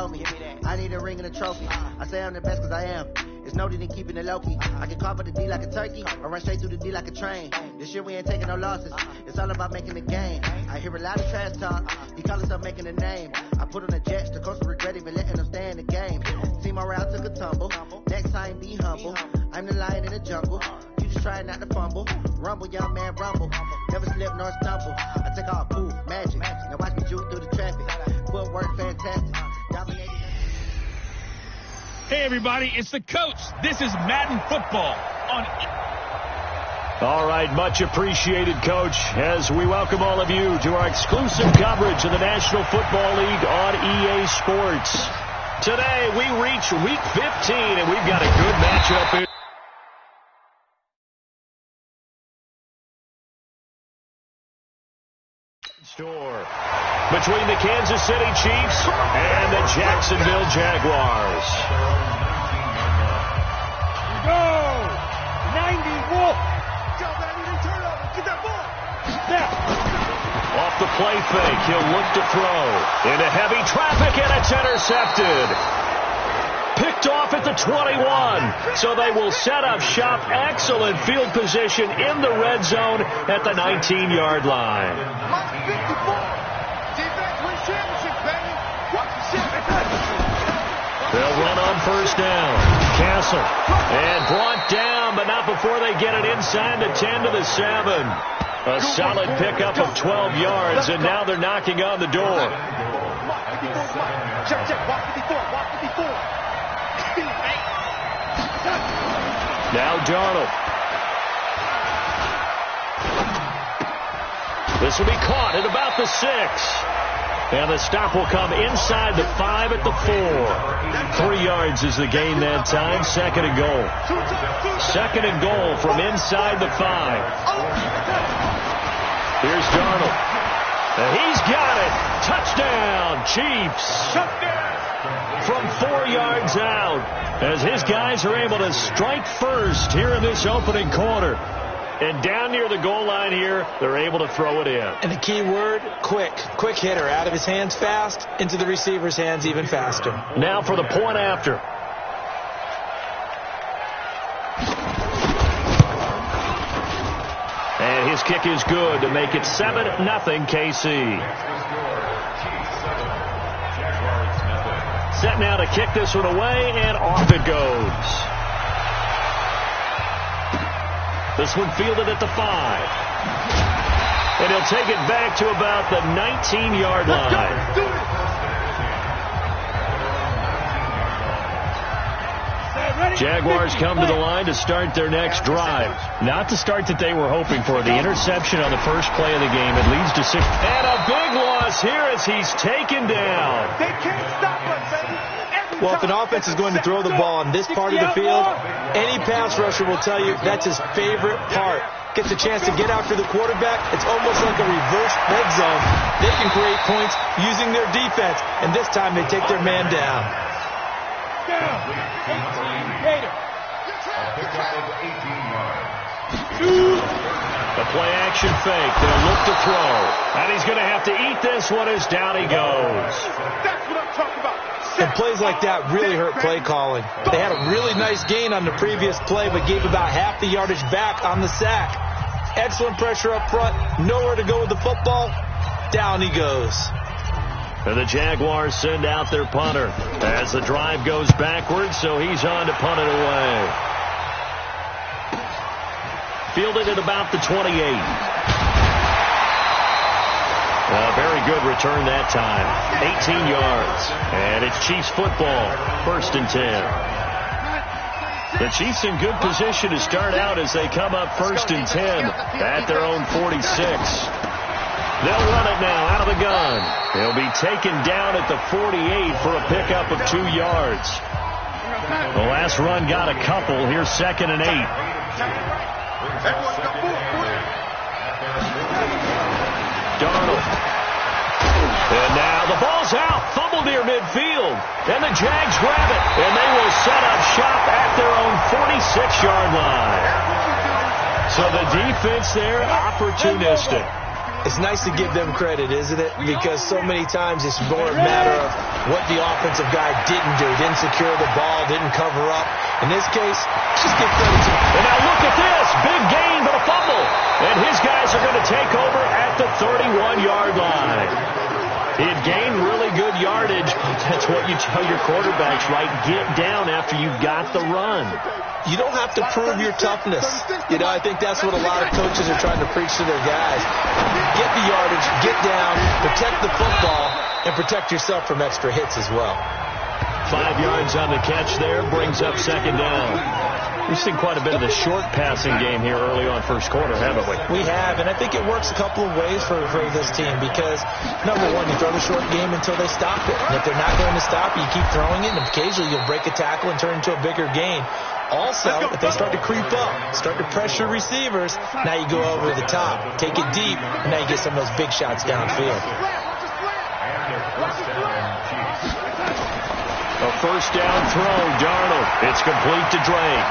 told me. I need a ring and a trophy. I say I'm the best cause I am. It's no need in keeping it low-key. I can call for the D like a turkey, or run straight through the D like a train. This year we ain't taking no losses. It's all about making the game. I hear a lot of trash talk. He call himself making a name. I put on the Jets, the coach will regret even letting them stay in the game. See my route took a tumble. Next time be humble. I'm the lion in the jungle. You just try not to fumble. Rumble, young man, rumble. Never slip nor stumble. I take all poof, magic. Now watch me juke through the traffic. Footwork fantastic. Dominating. Hey, everybody, it's the coach. This is Madden football on. All right, much appreciated, Coach, as we welcome all of you to our exclusive coverage of the National Football League on EA Sports. Today, we reach Week 15, and we've got a good matchup in store between the Kansas City Chiefs and the Jacksonville Jaguars. Go! 90 Wolf! Get that ball! Snap! Off the play fake, he'll look to throw. Into heavy traffic, and it's intercepted. Picked off at the 21. So they will set up shop. Excellent field position in the red zone at the 19-yard line. They'll run on first down. Castle. And brought down, but not before they get it inside the 10 to the 7. A solid pickup of 12 yards, and now they're knocking on the door. Now Darnold. This will be caught at about the 6. And the stop will come inside the 5 at the 4. 3 yards is the gain that time. Second and goal. Second and goal from inside the 5. Here's Darnold. And he's got it. Touchdown, Chiefs. From 4 yards out, as his guys are able to strike first here in this opening quarter. And down near the goal line here, they're able to throw it in. And the key word, quick. Quick hitter. Out of his hands fast, into the receiver's hands even faster. Now for the point after. And his kick is good to make it 7-0 KC. Set now to kick this one away, and off it goes. This one fielded at the 5. And he'll take it back to about the 19-yard line. Jaguars come to the line to start their next drive. Not the start that they were hoping for. The interception on the first play of the game. It leads to 6. And a big loss here as he's taken down. They can't stop us, baby. Well, if an offense is going to throw the ball on this part of the field, any pass rusher will tell you that's his favorite part. Gets a chance to get after the quarterback. It's almost like a reverse red zone. They can create points using their defense, and this time they take their man down. The play-action fake. They'll look to throw. And he's going to have to eat this one as down he goes. That's what I'm talking about. And plays like that really hurt play calling. They had a really nice gain on the previous play, but gave about half the yardage back on the sack. Excellent pressure up front. Nowhere to go with the football. Down he goes. And the Jaguars send out their punter as the drive goes backwards, so he's on to punt it away. Fielded at about the 28. A very good return that time. 18 yards. And it's Chiefs football. First and 10. The Chiefs in good position to start out as they come up first and 10 at their own 46. They'll run it now out of the gun. He'll be taken down at the 48 for a pickup of 2 yards. The last run got a couple. Here's second and 8. Darnold. And now the ball's out. Fumble near midfield. And the Jags grab it. And they will set up shop at their own 46-yard line. So the defense there, opportunistic. It's nice to give them credit, isn't it? Because so many times it's more a matter of what the offensive guy didn't do. Didn't secure the ball, didn't cover up. In this case, just give credit to him. And now look at this. Big gain, but a fumble. And his guys are going to take over at the 31-yard line. He had gained really good yardage, but that's what you tell your quarterbacks, right? Get down after you got the run. You don't have to prove your toughness. You know, I think that's what a lot of coaches are trying to preach to their guys. Get the yardage, get down, protect the football, and protect yourself from extra hits as well. 5 yards on the catch there, brings up second down. We've seen quite a bit of the short passing game here early on first quarter, haven't we? We have, and I think it works a couple of ways for this team because, number one, you throw the short game until they stop it. And if they're not going to stop it, you keep throwing it, and occasionally you'll break a tackle and turn into a bigger gain. Also, if they start to creep up, start to pressure receivers, now you go over the top, take it deep, and now you get some of those big shots downfield. A first down throw, Darnold. It's complete to Drake.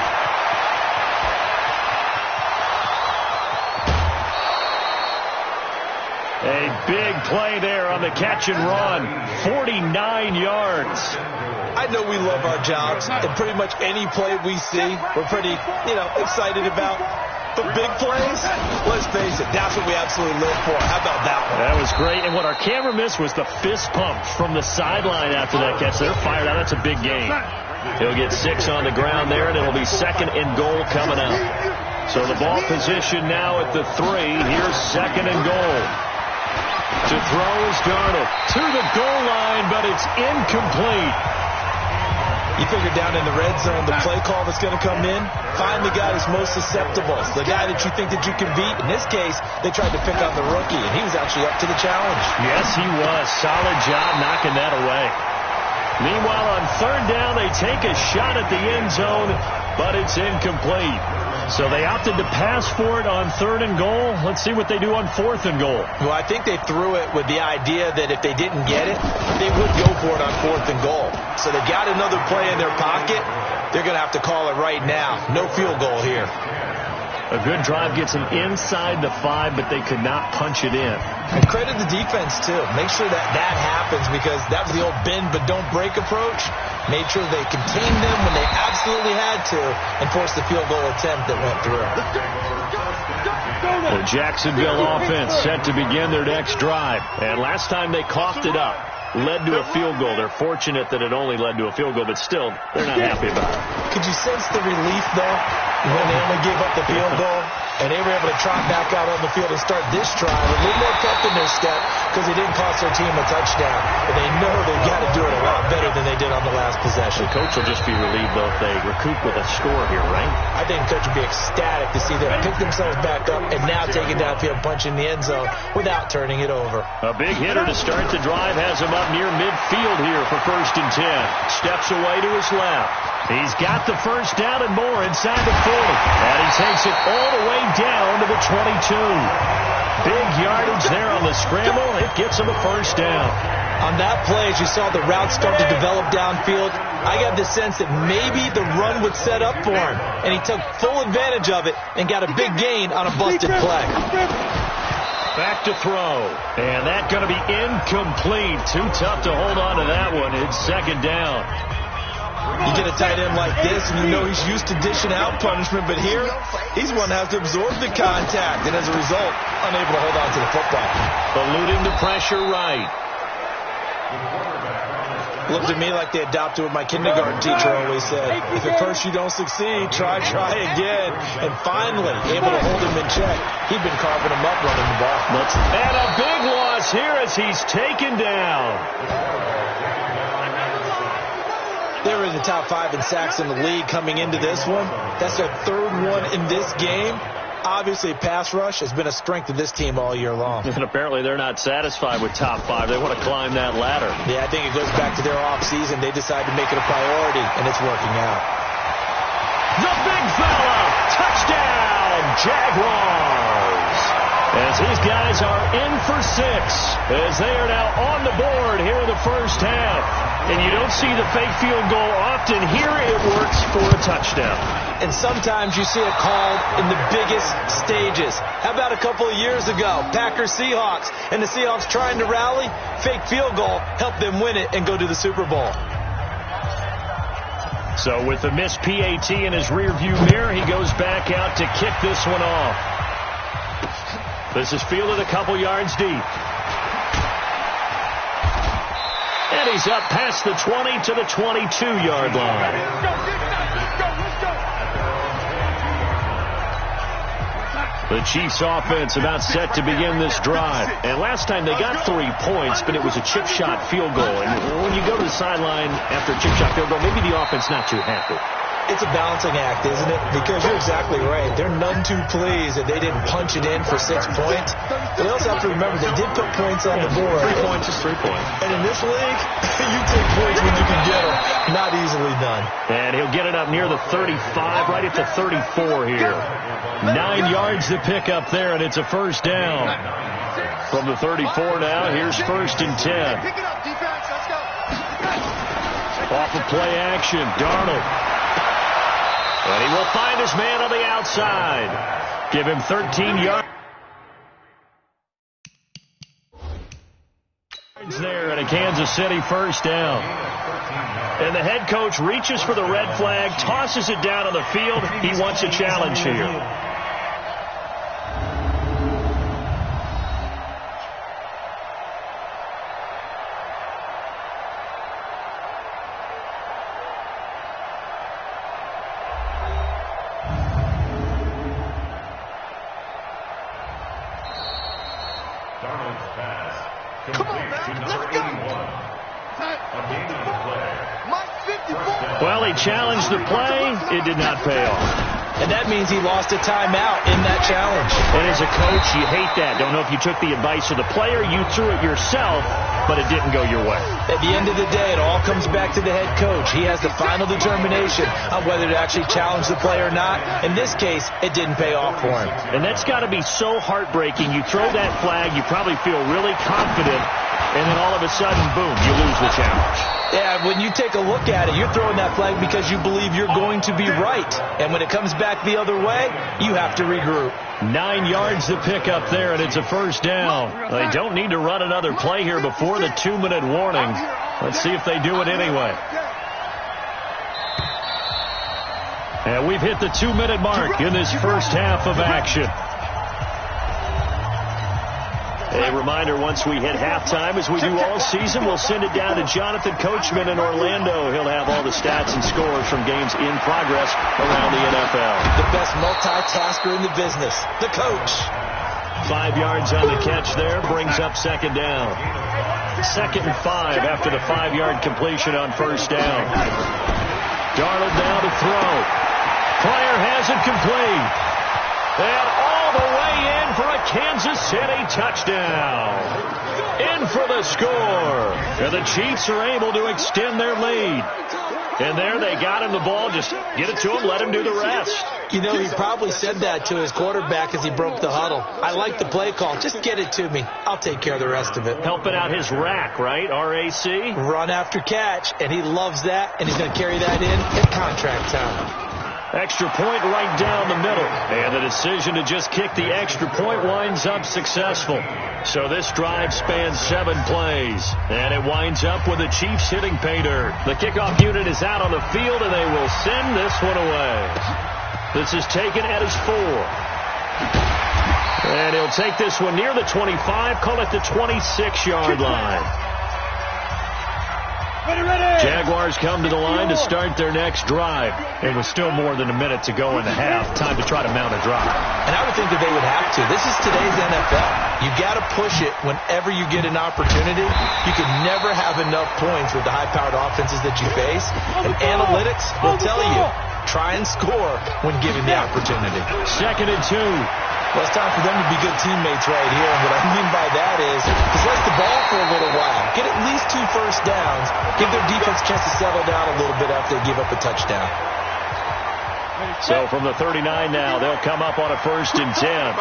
A big play there on the catch and run. 49 yards. I know we love our jobs, and pretty much any play we see, we're pretty, excited about. But big plays, let's face it, that's what we absolutely live for. How about that one? That was great. And what our camera missed was the fist pump from the sideline after that catch. They're fired out. That's a big gain. He'll get 6 on the ground there, and it'll be second and goal coming up. So the ball position now at the 3. Here's second and goal. To throw is Darnold. To the goal line, but it's incomplete. You figure down in the red zone, the play call that's going to come in, find the guy that's most susceptible, the guy that you think that you can beat. In this case, they tried to pick on the rookie, and he was actually up to the challenge. Yes, he was. Solid job knocking that away. Meanwhile, on third down, they take a shot at the end zone, but it's incomplete. So they opted to pass for it on third and goal. Let's see what they do on fourth and goal. Well, I think they threw it with the idea that if they didn't get it, they would go for it on fourth and goal. So they got another play in their pocket. They're going to have to call it right now. No field goal here. A good drive gets them inside the 5, but they could not punch it in. And credit the defense, too. Make sure that happens because that was the old bend but don't break approach. Made sure they contained them when they absolutely had to and forced the field goal attempt that went through. The Jacksonville offense set to begin their next drive. And last time they coughed it up, led to a field goal. They're fortunate that it only led to a field goal, but still, they're not happy about it. Could you sense the relief, though, when they only gave up the field goal? And they were able to trot back out on the field and start this drive a little more pep in their step because they didn't cost their team a touchdown. But they know they've got to do it a lot better than they did on the last possession. The coach will just be relieved, though, if they recoup with a score here, right? I think the coach would be ecstatic to see them pick themselves back up and now take it downfield, punch in the end zone without turning it over. A big hitter to start the drive has him up near midfield here for first and 10. Steps away to his left. He's got the first down and more inside the 40. And he takes it all the way down to the 22. Big yardage there on the scramble. It gets him a first down. On that play, as you saw the route start to develop downfield, I got the sense that maybe the run would set up for him. And he took full advantage of it and got a big gain on a busted play. Back to throw. And that's going to be incomplete. Too tough to hold on to that one. It's second down. You get a tight end like this, and you know he's used to dishing out punishment, but here, he's one that has to absorb the contact, and as a result, unable to hold on to the football. Eluding the pressure right. Looked at me like they adopted what my kindergarten teacher always said. If at first you don't succeed, try again. And finally, able to hold him in check. He'd been carving him up running the ball. And a big loss here as he's taken down. They were in the top 5 in sacks in the league coming into this one. That's their third one in this game. Obviously, pass rush has been a strength of this team all year long. And apparently they're not satisfied with top 5. They want to climb that ladder. Yeah, I think it goes back to their offseason. They decided to make it a priority, and it's working out. The big fella! Touchdown, Jaguars! As these guys are in for 6, as they are now on the board here in the first half. And you don't see the fake field goal often. Here it works for a touchdown. and sometimes you see it called in the biggest stages. How about a couple of years ago, Packers-Seahawks, and the Seahawks trying to rally, fake field goal, help them win it and go to the Super Bowl. So with the missed PAT in his rearview mirror, he goes back out to kick this one off. This is fielded a couple yards deep. And he's up past the 20 to the 22-yard line. The Chiefs offense about set to begin this drive. And last time they got 3 points, but it was a chip shot field goal. And when you go to the sideline after a chip shot field goal, maybe the offense not too happy. It's a balancing act, isn't it? Because you're exactly right. They're none too pleased that they didn't punch it in for 6 points. But they also have to remember they did put points on the board. 3 points is 3 points. And in this league, you take points when you can get them. Not easily done. And he'll get it up near the 35, right at the 34 here. 9 yards to pick up there, and it's a first down. From the 34 now, here's 1st and 10. Pick it up, defense. Let's go. Off of play action, Darnold. And he will find his man on the outside. Give him 13 yards there, and a Kansas City first down. And the head coach reaches for the red flag, tosses it down on the field. He wants a challenge here. Come on, man. Let's go. Mike 54. Well, he challenged the play. It did not pay off. And that means he lost a timeout in that challenge. And as a coach, you hate that. Don't know if you took the advice of the player. You threw it yourself, but it didn't go your way. At the end of the day, it all comes back to the head coach. He has the final determination on whether to actually challenge the play or not. In this case, it didn't pay off for him. And that's got to be so heartbreaking. You throw that flag, you probably feel really confident, and then all of a sudden, boom, you lose the challenge. Yeah, when you take a look at it, you're throwing that flag because you believe you're going to be right. And when it comes back the other way, you have to regroup. 9 yards to pick up there, and it's a first down. They don't need to run another play here before the 2-minute warning. Let's see if they do it anyway. And we've hit the 2-minute mark in this first half of action. A reminder, once we hit halftime, as we do all season, we'll send it down to Jonathan Coachman in Orlando. He'll have all the stats and scores from games in progress around the NFL. The best multitasker in the business, the coach. 5 yards on the catch there, brings up second down. 2nd and 5 after the 5-yard completion on first down. Darnold now to throw. Pryor has it complete. And all the way in for a Kansas City touchdown. In for the score. And the Chiefs are able to extend their lead. And there they got him the ball. Just get it to him, let him do the rest. You know, he probably said that to his quarterback as he broke the huddle. I like the play call. Just get it to me. I'll take care of the rest of it. Helping out his rack, right? R-A-C? Run after catch. And he loves that. And he's going to carry that in at contract time. Extra point right down the middle. And the decision to just kick the extra point winds up successful. So this drive spans 7 plays. And it winds up with the Chiefs hitting pay dirt. The kickoff unit is out on the field, and they will send this one away. This is taken at his 4. And he'll take this one near the 25, call it the 26-yard line. Jaguars come to the line to start their next drive. It was still more than a minute to go in the half. Time to try to mount a drive. And I would think that they would have to. This is today's NFL. You got to push it whenever you get an opportunity. You can never have enough points with the high-powered offenses that you face. And analytics will tell you, try and score when given the opportunity. 2nd and 2. Well, it's time for them to be good teammates right here. And what I mean by that is possess the ball for a little while. Get at least 2 first downs. Give their defense a chance to settle down a little bit after they give up a touchdown. So from the 39 now, they'll come up on a 1st and 10.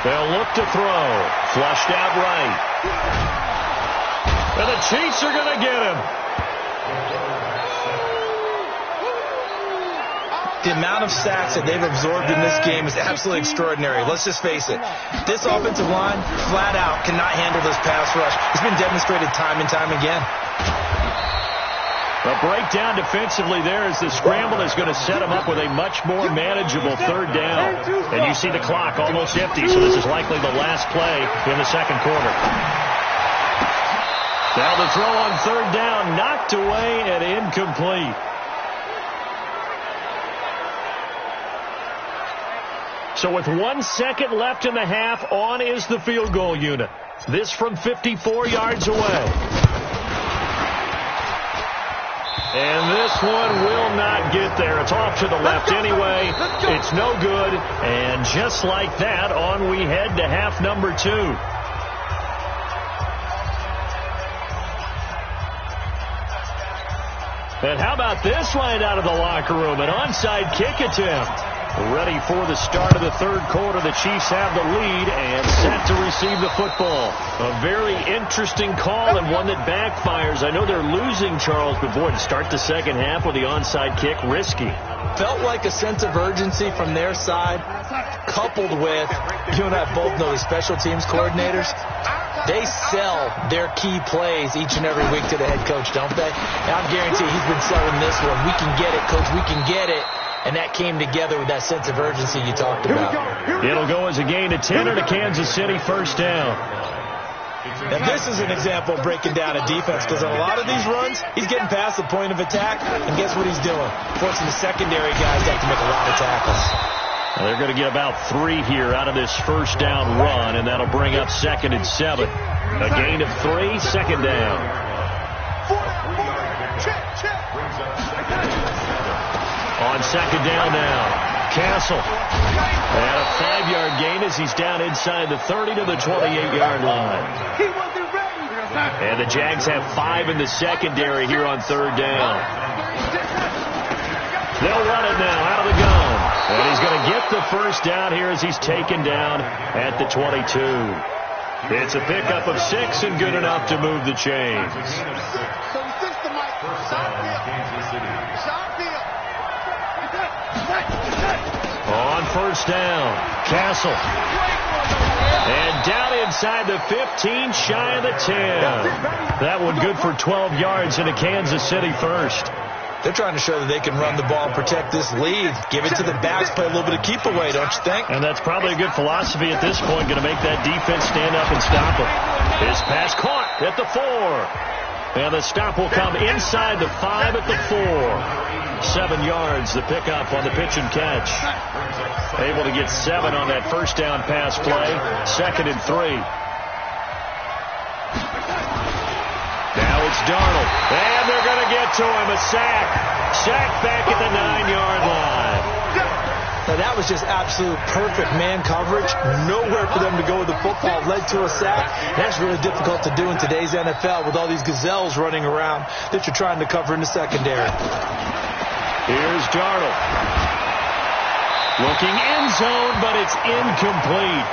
They'll look to throw. Flushed out right. And the Chiefs are going to get him. The amount of sacks that they've absorbed in this game is absolutely extraordinary. Let's just face it. This offensive line, flat out, cannot handle this pass rush. It's been demonstrated time and time again. A breakdown defensively there as the scramble is going to set them up with a much more manageable third down. And you see the clock almost empty, so this is likely the last play in the second quarter. Now the throw on third down, knocked away and incomplete. So with 1 second left in the half, on is the field goal unit. This from 54 yards away. And this one will not get there. It's off to the left anyway. It's no good. And just like that, on we head to half number 2. And how about this right out of the locker room? An onside kick attempt. Ready for the start of the third quarter. The Chiefs have the lead and set to receive the football. A very interesting call and one that backfires. I know they're losing, Charles, but boy, to start the second half with the onside kick, risky. Felt like a sense of urgency from their side, coupled with, you and I both know the special teams coordinators. They sell their key plays each and every week to the head coach, don't they? And I'm guaranteed he's been selling this one. We can get it, coach, we can get it. And that came together with that sense of urgency you talked about. It'll go as a gain of 10 to Kansas City, first down. Now, this is an example of breaking down a defense, because on a lot of these runs, he's getting past the point of attack, and guess what he's doing? Forcing the secondary guys to have to make a lot of tackles. Well, they're going to get about 3 here out of this first down run, and that'll bring up 2nd and 7. A gain of 3, second down. On second down now, Castle. And a 5-yard gain as he's down inside the 30 to the 28-yard line. And the Jags have 5 in the secondary here on third down. They'll run it now out of the gun. And he's going to get the first down here as he's taken down at the 22. It's a pickup of 6 and good enough to move the chains. On first down, Castle. And down inside the 15, shy of the 10. That one good for 12 yards into Kansas City first. They're trying to show that they can run the ball and protect this lead. Give it to the backs, play a little bit of keep away, don't you think? And that's probably a good philosophy at this point, going to make that defense stand up and stop them. His pass caught at the 4. And the stop will come inside the 5 at the 4. 7 yards, the pickup on the pitch and catch. Able to get 7 on that first down pass play. 2nd and 3. Now it's Darnold. And they're going to get to him. A sack. Sack back at the 9-yard line. Now that was just absolute perfect man coverage. Nowhere for them to go with the football. Led to a sack. That's really difficult to do in today's NFL with all these gazelles running around that you're trying to cover in the secondary. Here's Darnold. Looking end zone, but it's incomplete.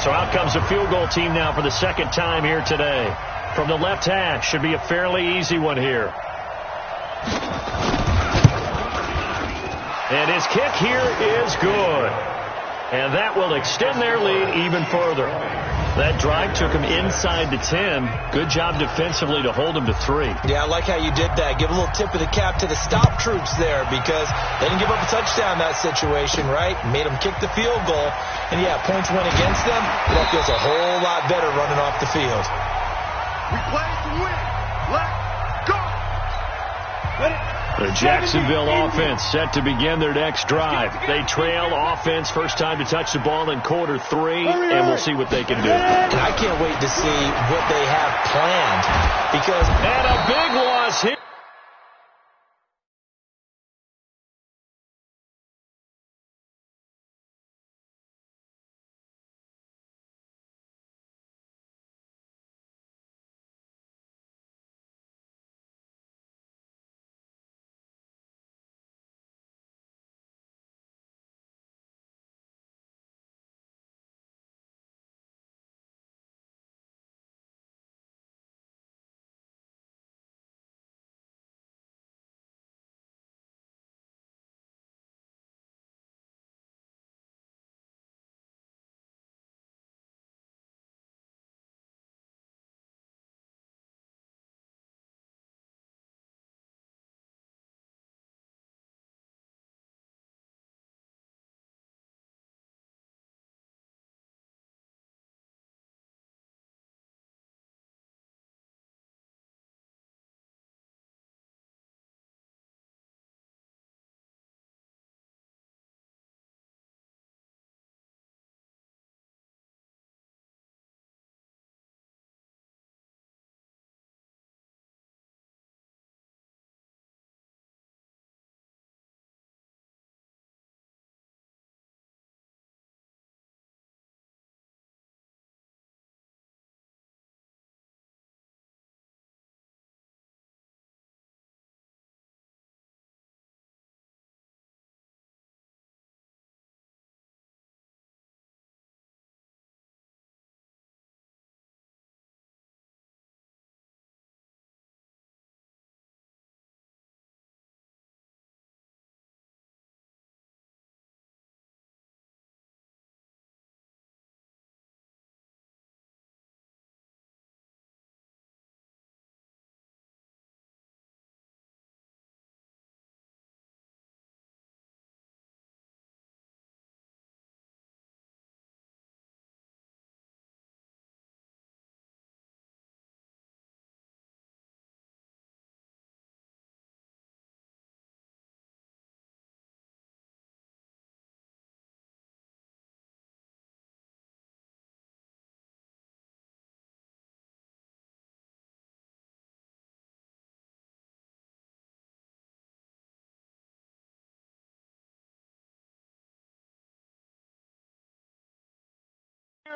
So out comes a field goal team now for the second time here today. From the left hash, should be a fairly easy one here. And his kick here is good. And that will extend their lead even further. That drive took him inside the 10. Good job defensively to hold him to 3. Yeah, I like how you did that. Give a little tip of the cap to the stop troops there, because they didn't give up a touchdown in that situation, right? Made them kick the field goal. And, yeah, points went against them. But that feels a whole lot better running off the field. We play to win. Let's go. The Jacksonville offense set to begin their next drive. They trail offense, first time to touch the ball in quarter 3, and we'll see what they can do. And I can't wait to see what they have planned, because... And a big loss here.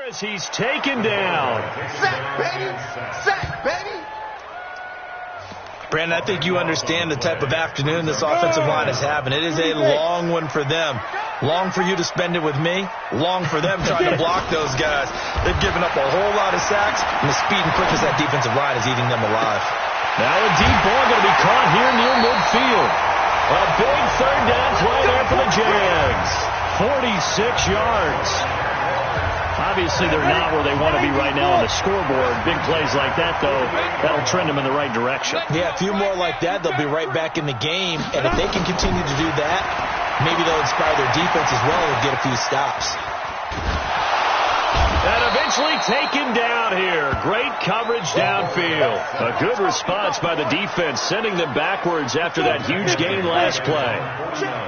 As he's taken down. Sack, baby! Sack, baby! Brandon, I think you understand the type of afternoon this offensive line is having. It is a long one for them. Long for you to spend it with me. Long for them trying to block those guys. They've given up a whole lot of sacks, and the speed and quickness that defensive line is eating them alive. Now a deep ball going to be caught here near midfield. A big third down play there for the Jags. 46 yards. Obviously, they're not where they want to be right now on the scoreboard. Big plays like that, though, that'll trend them in the right direction. Yeah, a few more like that, they'll be right back in the game. And if they can continue to do that, maybe they'll inspire their defense as well and get a few stops. And eventually taken down here. Great coverage downfield. A good response by the defense, sending them backwards after that huge gain last play.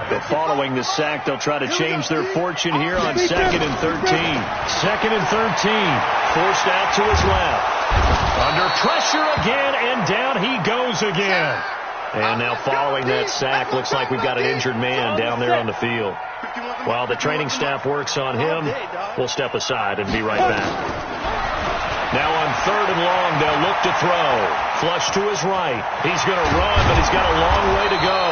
But following the sack, they'll try to change their fortune here on 2nd and 13. 2nd and 13. Forced out to his left. Under pressure again, and down he goes again. And now following that sack, looks like we've got an injured man down there on the field. While the training staff works on him, we'll step aside and be right back. Now on 3rd and long, they'll look to throw. Flush to his right. He's going to run, but he's got a long way to go.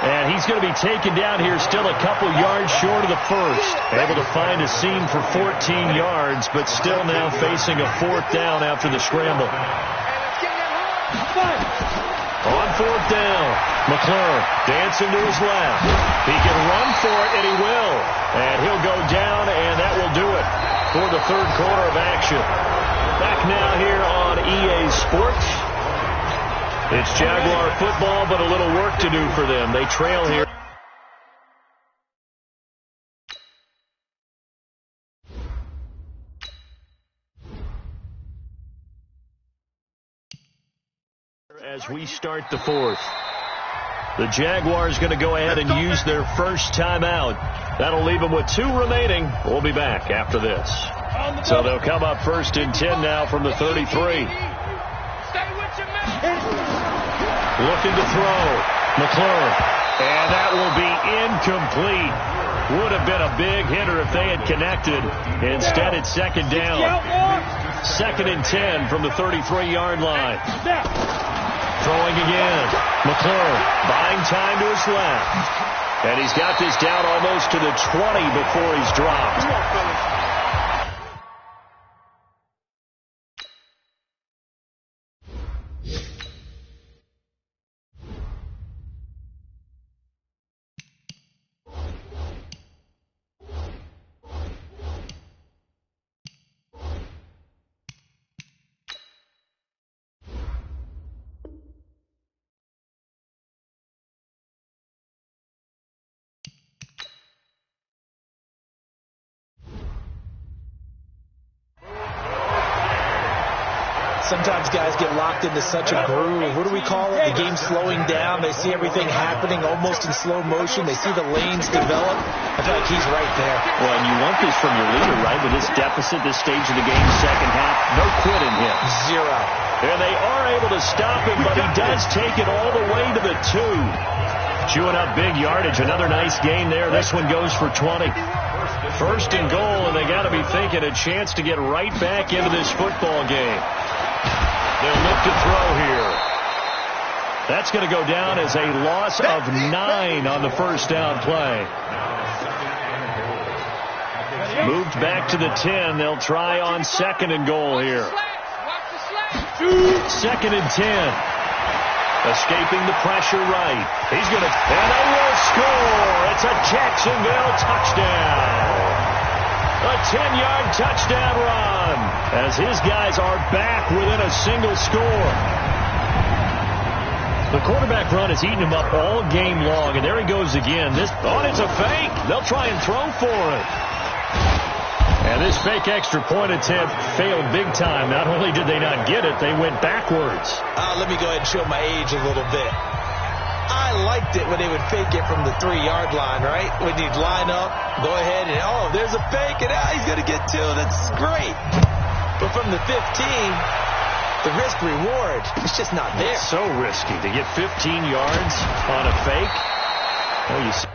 And he's going to be taken down here still a couple yards short of the first. Able to find a seam for 14 yards, but still now facing a 4th down after the scramble. On 4th down, McClure dancing to his left. He can run for it, and he will. And he'll go down, and that will do it for the 3rd quarter of action. Back now here on EA Sports. It's Jaguar football, but a little work to do for them. They trail here. As we start the 4th. The Jaguars going to go ahead and use their first timeout. That'll leave them with 2 remaining. We'll be back after this. So they'll come up 1st and 10 now from the 33. Looking to throw. McClure. And that will be incomplete. Would have been a big hitter if they had connected. Instead, it's 2nd down. 2nd and 10 from the 33-yard line. Throwing again. McClure buying time to his left. And he's got this down almost to the 20 before he's dropped. Sometimes guys get locked into such a groove. What do we call it? The game slowing down. They see everything happening almost in slow motion. They see the lanes develop. I feel like he's right there. Well, and you want this from your leader, right? With this deficit, this stage of the game, 2nd half, no quitting him. 0. And they are able to stop him, but he does take it all the way to the 2. Chewing up big yardage. Another nice gain there. This one goes for 20. 1st and goal, and they got to be thinking a chance to get right back into this football game. They'll look to throw here. That's going to go down as a loss of 9 on the 1st down play. Moved back to the 10. They'll try on 2nd and goal here. 2nd and 10. Escaping the pressure right. He's going to, and they will score. It's a Jacksonville touchdown. A 10-yard touchdown run as his guys are back within a single score. The quarterback run has eaten him up all game long, and there he goes again. It's a fake. They'll try and throw for it. And this fake extra point attempt failed big time. Not only did they not get it, they went backwards. Let me go ahead and show my age a little bit. I liked it when they would fake it from the 3-yard line, right? When you'd line up, go ahead and, oh, there's a fake, and he's going to get 2. That's great. But from the 15, the risk-reward, it's just not there. It's so risky to get 15 yards on a fake. Oh, you see.